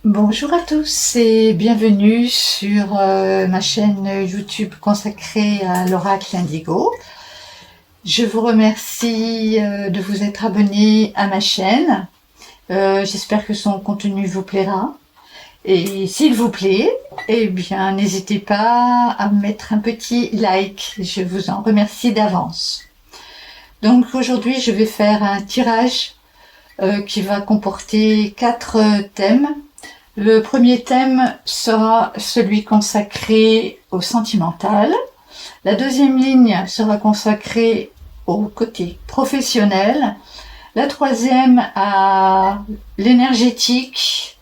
Bonjour à tous et bienvenue sur ma chaîne YouTube consacrée à l'oracle Indigo. Je vous remercie de vous être abonné à ma chaîne. J'espère que son contenu vous plaira. Et s'il vous plaît, eh bien n'hésitez pas à mettre un petit like. Je vous en remercie d'avance. Donc aujourd'hui, je vais faire un tirage qui va comporter 4 thèmes. Le premier thème sera celui consacré au sentimental. La deuxième ligne sera consacrée au côté professionnel. La troisième à l'énergétique,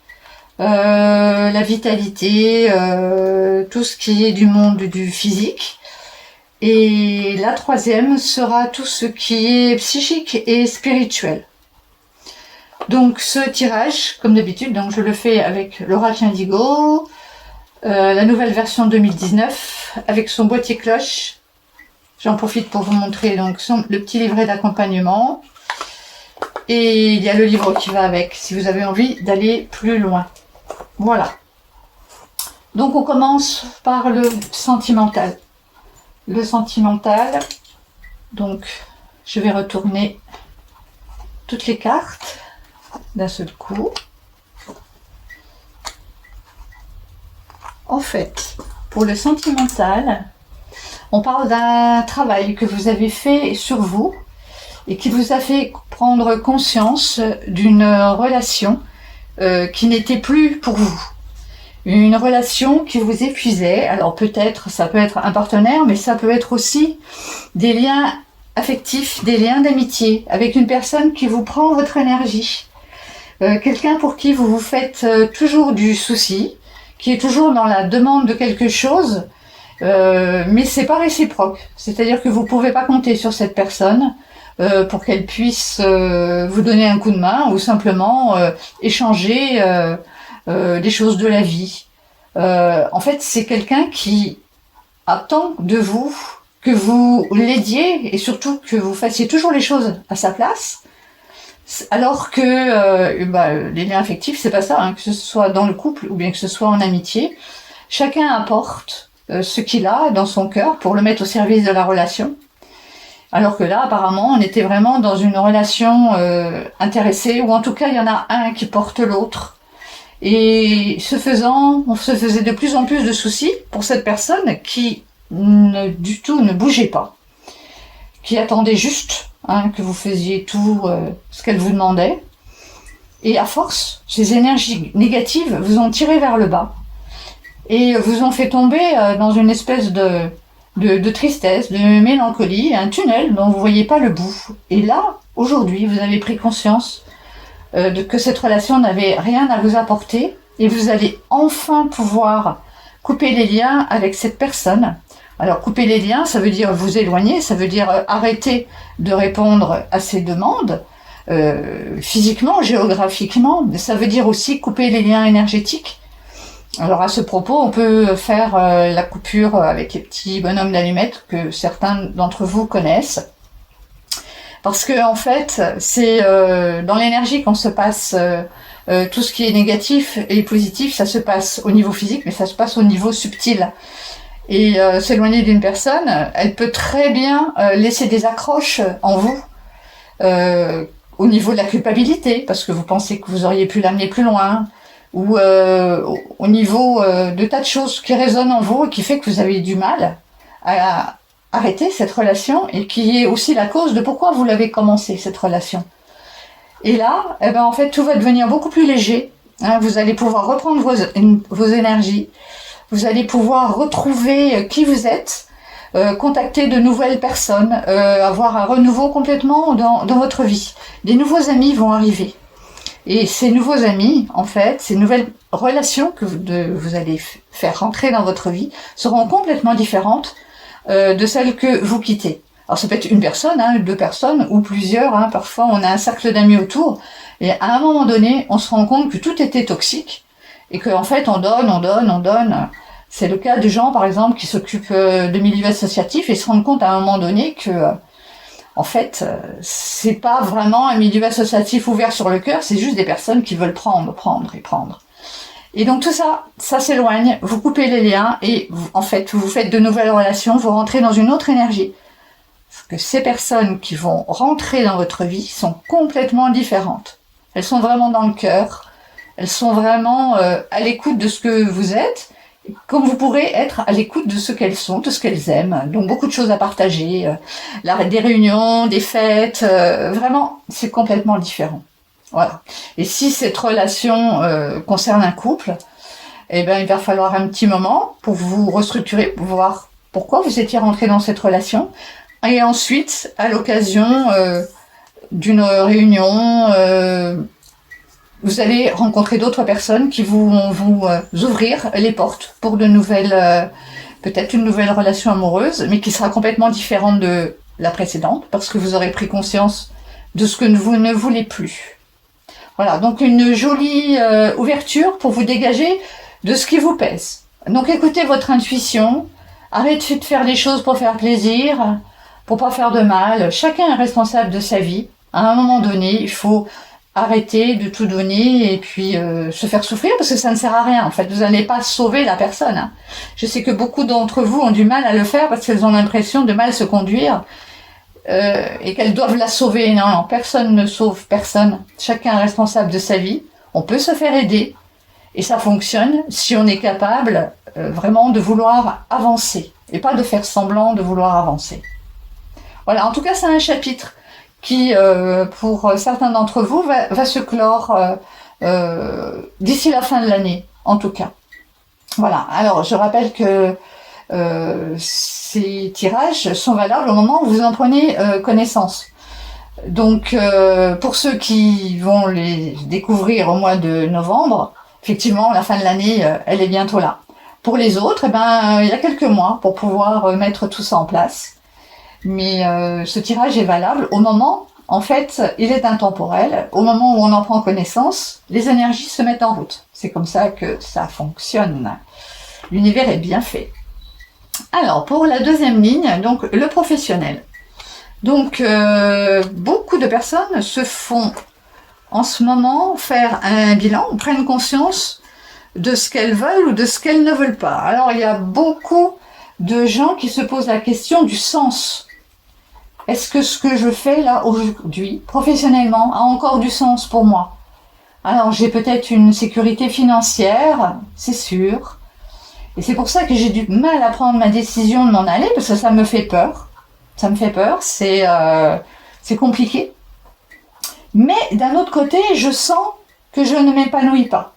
la vitalité, tout ce qui est du monde du physique. Et la troisième sera tout ce qui est psychique et spirituel. Donc ce tirage, comme d'habitude, donc je le fais avec l'oracle Indigo, la nouvelle version 2019, avec son boîtier cloche. J'en profite pour vous montrer donc le petit livret d'accompagnement. Et il y a le livre qui va avec, si vous avez envie d'aller plus loin. Voilà. Donc on commence par le sentimental. Le sentimental, donc je vais retourner toutes les cartes d'un seul coup. En fait, pour le sentimental, on parle d'un travail que vous avez fait sur vous et qui vous a fait prendre conscience d'une relation qui n'était plus pour vous. Une relation qui vous épuisait. Alors peut-être, ça peut être un partenaire, mais ça peut être aussi des liens affectifs, des liens d'amitié avec une personne qui vous prend votre énergie. Quelqu'un pour qui vous vous faites toujours du souci, qui est toujours dans la demande de quelque chose, mais c'est pas réciproque. C'est-à-dire que vous pouvez pas compter sur cette personne pour qu'elle puisse vous donner un coup de main ou simplement échanger des choses de la vie. En fait, c'est quelqu'un qui attend de vous que vous l'aidiez et surtout que vous fassiez toujours les choses à sa place. Alors que les liens affectifs, c'est pas ça, hein, que ce soit dans le couple ou bien que ce soit en amitié. Chacun apporte ce qu'il a dans son cœur pour le mettre au service de la relation. Alors que là, apparemment, on était vraiment dans une relation intéressée, ou en tout cas, il y en a un qui porte l'autre. Et ce faisant, on se faisait de plus en plus de soucis pour cette personne qui du tout ne bougeait pas, qui attendait juste que vous faisiez tout ce qu'elle vous demandait. Et à force, ces énergies négatives vous ont tiré vers le bas et vous ont fait tomber dans une espèce de tristesse, de mélancolie, un tunnel dont vous ne voyez pas le bout. Et là, aujourd'hui, vous avez pris conscience que cette relation n'avait rien à vous apporter et vous allez enfin pouvoir couper les liens avec cette personne. Alors couper les liens, ça veut dire vous éloigner, ça veut dire arrêter de répondre à ses demandes, physiquement, géographiquement, mais ça veut dire aussi couper les liens énergétiques. Alors à ce propos, on peut faire la coupure avec les petits bonhommes d'allumettes que certains d'entre vous connaissent. Parce que en fait, c'est dans l'énergie qu'on se passe tout ce qui est négatif et positif, ça se passe au niveau physique, mais ça se passe au niveau subtil. Et s'éloigner d'une personne, elle peut très bien laisser des accroches en vous au niveau de la culpabilité, parce que vous pensez que vous auriez pu l'amener plus loin, ou au niveau de tas de choses qui résonnent en vous et qui fait que vous avez du mal à arrêter cette relation et qui est aussi la cause de pourquoi vous l'avez commencé, cette relation. Et là, en fait, tout va devenir beaucoup plus léger. Vous allez pouvoir reprendre vos énergies. Vous allez pouvoir retrouver qui vous êtes, contacter de nouvelles personnes, avoir un renouveau complètement dans votre vie. Des nouveaux amis vont arriver. Et ces nouveaux amis, en fait, ces nouvelles relations que vous allez faire rentrer dans votre vie seront complètement différentes de celles que vous quittez. Alors ça peut être une personne, deux personnes ou plusieurs. Parfois, on a un cercle d'amis autour. Et à un moment donné, on se rend compte que tout était toxique. Et qu'en fait, on donne. C'est le cas de gens, par exemple, qui s'occupent de milieux associatifs et se rendent compte à un moment donné que, en fait, c'est pas vraiment un milieu associatif ouvert sur le cœur, c'est juste des personnes qui veulent prendre. Et donc tout ça, ça s'éloigne, vous coupez les liens et en fait, vous faites de nouvelles relations, vous rentrez dans une autre énergie. Parce que ces personnes qui vont rentrer dans votre vie sont complètement différentes. Elles sont vraiment dans le cœur, elles sont vraiment à l'écoute de ce que vous êtes, comme vous pourrez être à l'écoute de ce qu'elles sont, de ce qu'elles aiment. Donc beaucoup de choses à partager, des réunions, des fêtes, vraiment, c'est complètement différent. Voilà. Et si cette relation concerne un couple, eh ben, il va falloir un petit moment pour vous restructurer, pour voir pourquoi vous étiez rentré dans cette relation. Et ensuite, à l'occasion d'une réunion, vous allez rencontrer d'autres personnes qui vont vous ouvrir les portes pour de nouvelles, peut-être une nouvelle relation amoureuse, mais qui sera complètement différente de la précédente, parce que vous aurez pris conscience de ce que vous ne voulez plus. Voilà, donc une jolie ouverture pour vous dégager de ce qui vous pèse. Donc écoutez votre intuition, arrêtez de faire les choses pour faire plaisir, pour pas faire de mal. Chacun est responsable de sa vie. À un moment donné, il faut arrêter de tout donner et puis se faire souffrir parce que ça ne sert à rien. En fait, vous n'allez pas sauver la personne. Hein. Je sais que beaucoup d'entre vous ont du mal à le faire parce qu'elles ont l'impression de mal se conduire. Et qu'elles doivent la sauver. Non, non, personne ne sauve personne. Chacun est responsable de sa vie. On peut se faire aider. Et ça fonctionne si on est capable vraiment de vouloir avancer. Et pas de faire semblant de vouloir avancer. Voilà, en tout cas, c'est un chapitre qui, pour certains d'entre vous, va se clore d'ici la fin de l'année, en tout cas. Voilà, alors je rappelle que ces tirages sont valables au moment où vous en prenez connaissance. Donc, pour ceux qui vont les découvrir au mois de novembre, effectivement, la fin de l'année, elle est bientôt là. Pour les autres, eh ben, il y a quelques mois pour pouvoir mettre tout ça en place. Mais ce tirage est valable au moment, en fait, il est intemporel. Au moment où on en prend connaissance, les énergies se mettent en route. C'est comme ça que ça fonctionne. L'univers est bien fait. Alors, pour la deuxième ligne, donc le professionnel. Donc, beaucoup de personnes se font en ce moment faire un bilan, prennent conscience de ce qu'elles veulent ou de ce qu'elles ne veulent pas. Alors, il y a beaucoup de gens qui se posent la question du sens. Est-ce que ce que je fais là aujourd'hui, professionnellement, a encore du sens pour moi? Alors, j'ai peut-être une sécurité financière, c'est sûr. Et c'est pour ça que j'ai du mal à prendre ma décision de m'en aller, parce que ça me fait peur. Ça me fait peur, c'est compliqué. Mais d'un autre côté, je sens que je ne m'épanouis pas.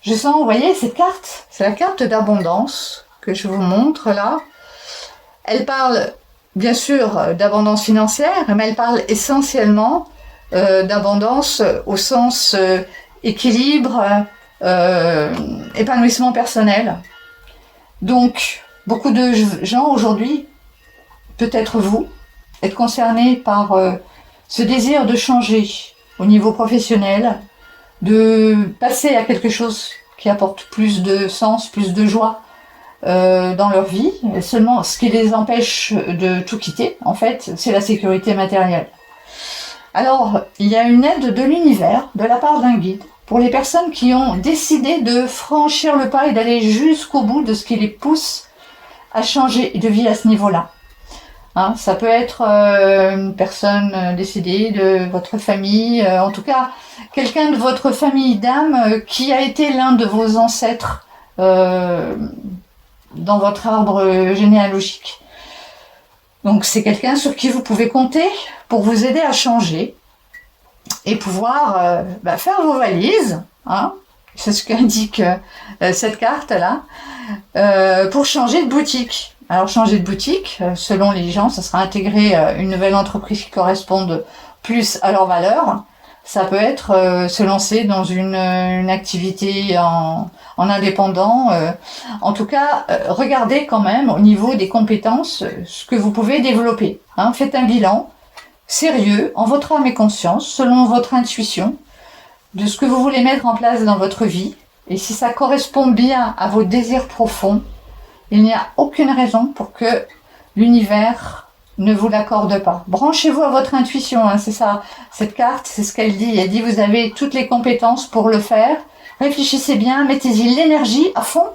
Je sens, vous voyez, cette carte, c'est la carte d'abondance que je vous montre là. Elle parle, bien sûr, d'abondance financière, mais elle parle essentiellement d'abondance au sens équilibre, épanouissement personnel. Donc, beaucoup de gens aujourd'hui, peut-être vous, êtes concernés par ce désir de changer au niveau professionnel, de passer à quelque chose qui apporte plus de sens, plus de joie dans leur vie. Et seulement, ce qui les empêche de tout quitter, en fait, c'est la sécurité matérielle. Alors, il y a une aide de l'univers, de la part d'un guide, pour les personnes qui ont décidé de franchir le pas et d'aller jusqu'au bout de ce qui les pousse à changer de vie à ce niveau-là. Hein, ça peut être une personne décédée de votre famille, en tout cas quelqu'un de votre famille d'âme qui a été l'un de vos ancêtres dans votre arbre généalogique. Donc c'est quelqu'un sur qui vous pouvez compter pour vous aider à changer et pouvoir faire vos valises, hein, c'est ce qu'indique cette carte-là, pour changer de boutique. Alors changer de boutique, selon les gens, ça sera intégrer une nouvelle entreprise qui corresponde plus à leurs valeurs. Ça peut être se lancer dans une activité en indépendant. En tout cas, regardez quand même au niveau des compétences ce que vous pouvez développer. Hein. Faites un bilan sérieux, en votre âme et conscience, selon votre intuition, de ce que vous voulez mettre en place dans votre vie. Et si ça correspond bien à vos désirs profonds, il n'y a aucune raison pour que l'univers ne vous l'accorde pas. Branchez-vous à votre intuition, hein, c'est ça. Cette carte, c'est ce qu'elle dit. Elle dit vous avez toutes les compétences pour le faire. Réfléchissez bien, mettez-y l'énergie à fond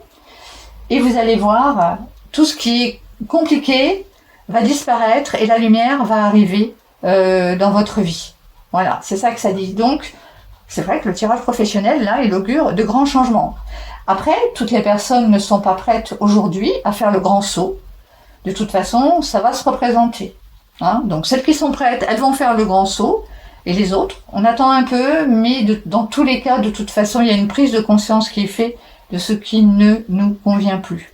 et vous allez voir, tout ce qui est compliqué va disparaître et la lumière va arriver dans votre vie. Voilà, c'est ça que ça dit. Donc, c'est vrai que le tirage professionnel, là, il augure de grands changements. Après, toutes les personnes ne sont pas prêtes aujourd'hui à faire le grand saut. De toute façon, ça va se représenter. Hein, donc, celles qui sont prêtes, elles vont faire le grand saut. Et les autres, on attend un peu, mais dans tous les cas, de toute façon, il y a une prise de conscience qui est faite de ce qui ne nous convient plus.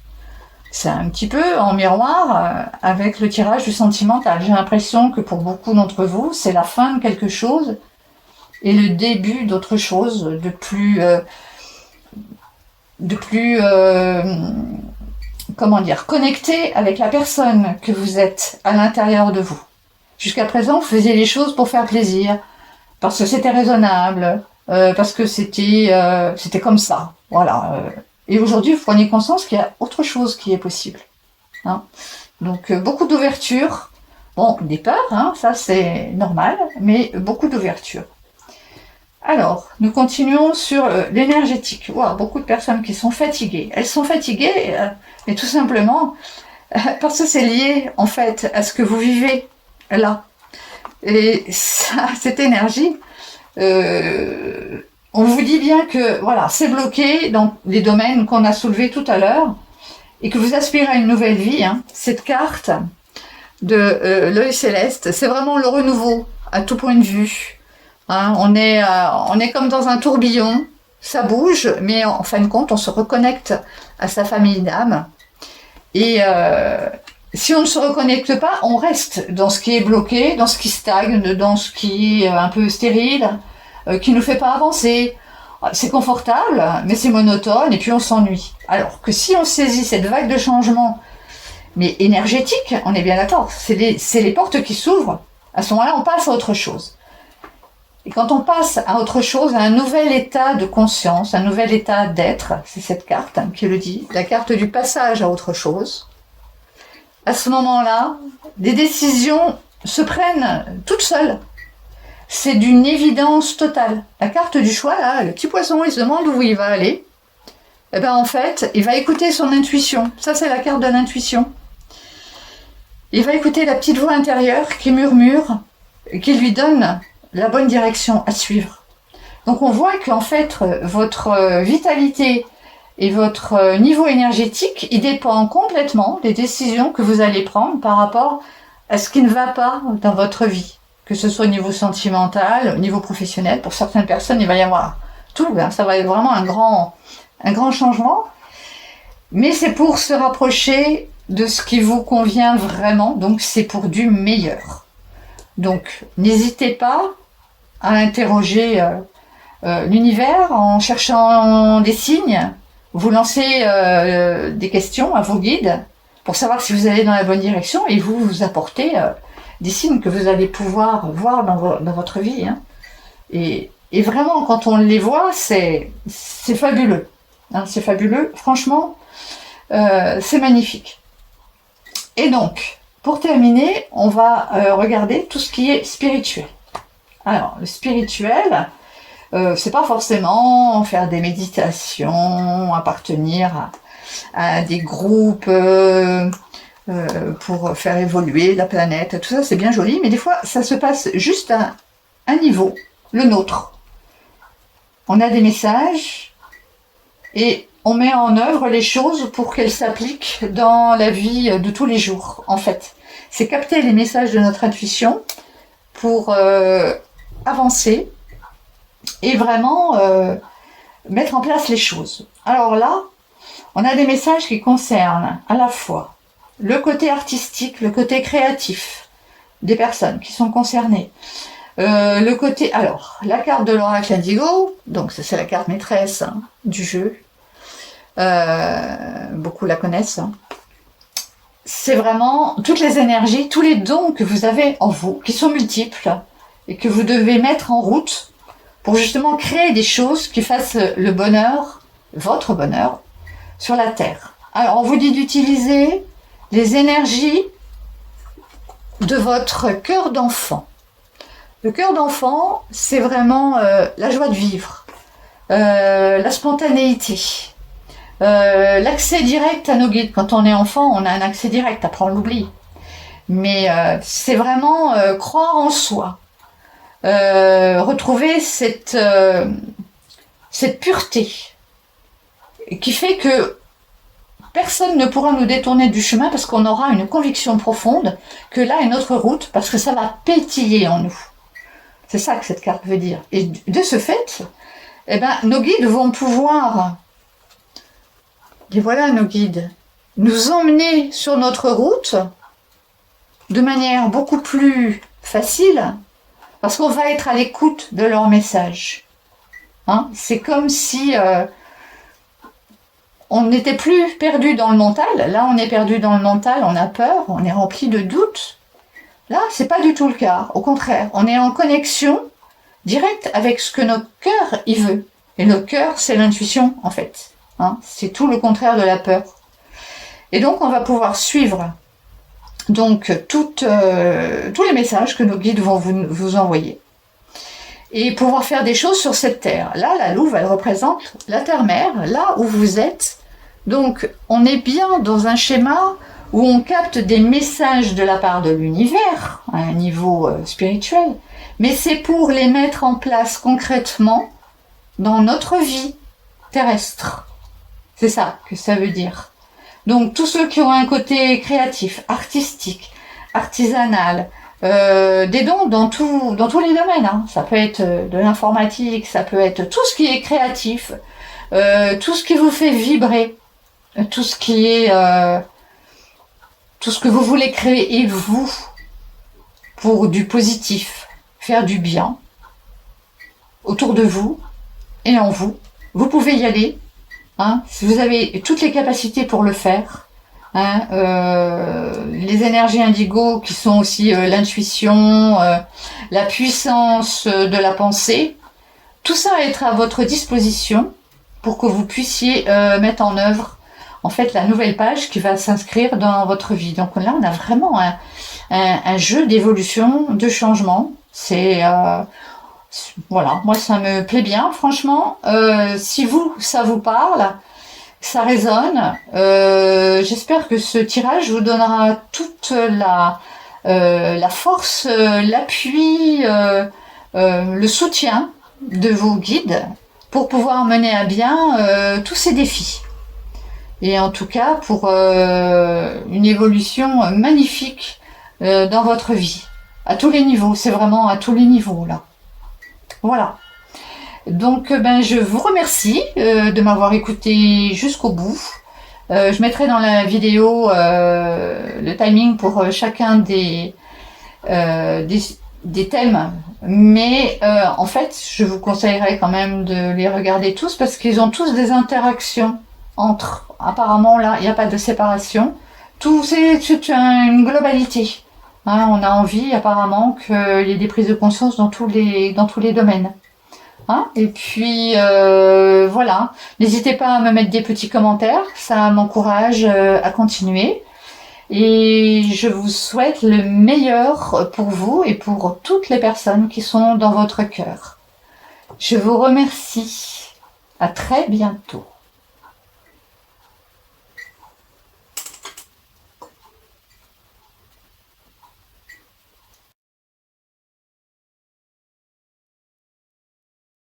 C'est un petit peu en miroir avec le tirage du sentimental. J'ai l'impression que pour beaucoup d'entre vous, c'est la fin de quelque chose et le début d'autre chose, de plus comment dire, connecté avec la personne que vous êtes à l'intérieur de vous. Jusqu'à présent, vous faisiez les choses pour faire plaisir, parce que c'était raisonnable, parce que c'était comme ça, voilà. Et aujourd'hui, vous prenez conscience qu'il y a autre chose qui est possible. Hein. Donc, beaucoup d'ouverture. Bon, des peurs, hein, ça c'est normal, mais beaucoup d'ouverture. Alors, nous continuons sur l'énergétique. Wow, beaucoup de personnes qui sont fatiguées. Elles sont fatiguées, mais tout simplement parce que c'est lié, en fait, à ce que vous vivez là. Et ça, cette énergie, on vous dit bien que voilà, c'est bloqué dans les domaines qu'on a soulevés tout à l'heure et que vous aspirez à une nouvelle vie. Hein. Cette carte de l'œil céleste, c'est vraiment le renouveau à tout point de vue. Hein, on est comme dans un tourbillon, ça bouge, mais en fin de compte, on se reconnecte à sa famille d'âme. Et si on ne se reconnecte pas, on reste dans ce qui est bloqué, dans ce qui stagne, dans ce qui est un peu stérile, qui ne nous fait pas avancer. C'est confortable, mais c'est monotone, et puis on s'ennuie. Alors que si on saisit cette vague de changement, mais énergétique, on est bien d'accord, c'est les portes qui s'ouvrent, à ce moment-là, on passe à autre chose. Et quand on passe à autre chose, à un nouvel état de conscience, un nouvel état d'être, c'est cette carte qui le dit, la carte du passage à autre chose, à ce moment-là, des décisions se prennent toutes seules. C'est d'une évidence totale. La carte du choix, là, le petit poisson, il se demande où il va aller. Et bien en fait, il va écouter son intuition. Ça, c'est la carte de l'intuition. Il va écouter la petite voix intérieure qui murmure, qui lui donne la bonne direction à suivre. Donc on voit qu'en fait, votre vitalité et votre niveau énergétique, il dépend complètement des décisions que vous allez prendre par rapport à ce qui ne va pas dans votre vie. Que ce soit au niveau sentimental, au niveau professionnel. Pour certaines personnes, il va y avoir tout. Hein, ça va être vraiment un grand changement. Mais c'est pour se rapprocher de ce qui vous convient vraiment. Donc c'est pour du meilleur. Donc n'hésitez pas à interroger l'univers en cherchant des signes. Vous lancez des questions à vos guides pour savoir si vous allez dans la bonne direction et vous apportez des signes que vous allez pouvoir voir dans votre vie. Hein. Et vraiment, quand on les voit, c'est fabuleux. Hein, c'est fabuleux. Franchement, c'est magnifique. Et donc, pour terminer, on va regarder tout ce qui est spirituel. Alors, le spirituel, c'est pas forcément faire des méditations, appartenir à des groupes pour faire évoluer la planète. Tout ça, c'est bien joli, mais des fois, ça se passe juste à un niveau, le nôtre. On a des messages et on met en œuvre les choses pour qu'elles s'appliquent dans la vie de tous les jours, en fait. C'est capter les messages de notre intuition pour avancer et vraiment mettre en place les choses. Alors là, on a des messages qui concernent à la fois le côté artistique, le côté créatif des personnes qui sont concernées. Le côté, alors, la carte de l'oracle Indigo, donc c'est la carte maîtresse hein, du jeu. Beaucoup la connaissent. Hein. C'est vraiment toutes les énergies, tous les dons que vous avez en vous, qui sont multiples, et que vous devez mettre en route pour justement créer des choses qui fassent le bonheur, votre bonheur, sur la Terre. Alors, on vous dit d'utiliser les énergies de votre cœur d'enfant. Le cœur d'enfant, c'est vraiment la joie de vivre. la spontanéité, l'accès direct à nos guides. Quand on est enfant, on a un accès direct, après on l'oublie. Mais c'est vraiment croire en soi, retrouver cette pureté qui fait que personne ne pourra nous détourner du chemin parce qu'on aura une conviction profonde que là est notre route, parce que ça va pétiller en nous. C'est ça que cette carte veut dire. Et de ce fait, eh ben, nos guides vont pouvoir, et voilà nos guides, nous emmener sur notre route de manière beaucoup plus facile, parce qu'on va être à l'écoute de leur message. Hein, c'est comme si on n'était plus perdu dans le mental. Là, on est perdu dans le mental, on a peur, on est rempli de doutes. Là, c'est pas du tout le cas. Au contraire, on est en connexion directe avec ce que notre cœur y veut. Et le cœur, c'est l'intuition, en fait. Hein, c'est tout le contraire de la peur. Et donc, on va pouvoir suivre donc tous les messages que nos guides vont vous envoyer. Et pouvoir faire des choses sur cette terre. Là, la louve, elle représente la terre-mère, là où vous êtes. Donc, on est bien dans un schéma où on capte des messages de la part de l'univers, à un niveau spirituel, mais c'est pour les mettre en place concrètement dans notre vie terrestre. C'est ça que ça veut dire. Donc, tous ceux qui ont un côté créatif, artistique, artisanal, des dons dans tous les domaines. Hein. Ça peut être de l'informatique, ça peut être tout ce qui est créatif, tout ce qui vous fait vibrer, tout ce qui est tout ce que vous voulez créer et vous pour du positif, faire du bien autour de vous et en vous. Vous pouvez y aller. Hein, si vous avez toutes les capacités pour le faire. Hein, les énergies indigo qui sont aussi l'intuition, la puissance de la pensée, tout ça va être à votre disposition pour que vous puissiez mettre en œuvre en fait la nouvelle page qui va s'inscrire dans votre vie. Donc là, on a vraiment un jeu d'évolution, de changement. C'est voilà, moi ça me plaît bien, franchement. Si ça vous parle, ça résonne. J'espère que ce tirage vous donnera toute la force, l'appui, le soutien de vos guides pour pouvoir mener à bien tous ces défis. Et en tout cas pour une évolution magnifique dans votre vie, à tous les niveaux. C'est vraiment à tous les niveaux là. Voilà. Donc je vous remercie de m'avoir écouté jusqu'au bout. Je mettrai dans la vidéo le timing pour chacun des thèmes, mais en fait je vous conseillerais quand même de les regarder tous parce qu'ils ont tous des interactions entre. Apparemment là il n'y a pas de séparation. Tout c'est une globalité. Hein, on a envie apparemment qu'il y ait des prises de conscience dans tous les domaines. Hein, et puis voilà, n'hésitez pas à me mettre des petits commentaires, ça m'encourage à continuer. Et je vous souhaite le meilleur pour vous et pour toutes les personnes qui sont dans votre cœur. Je vous remercie. À très bientôt.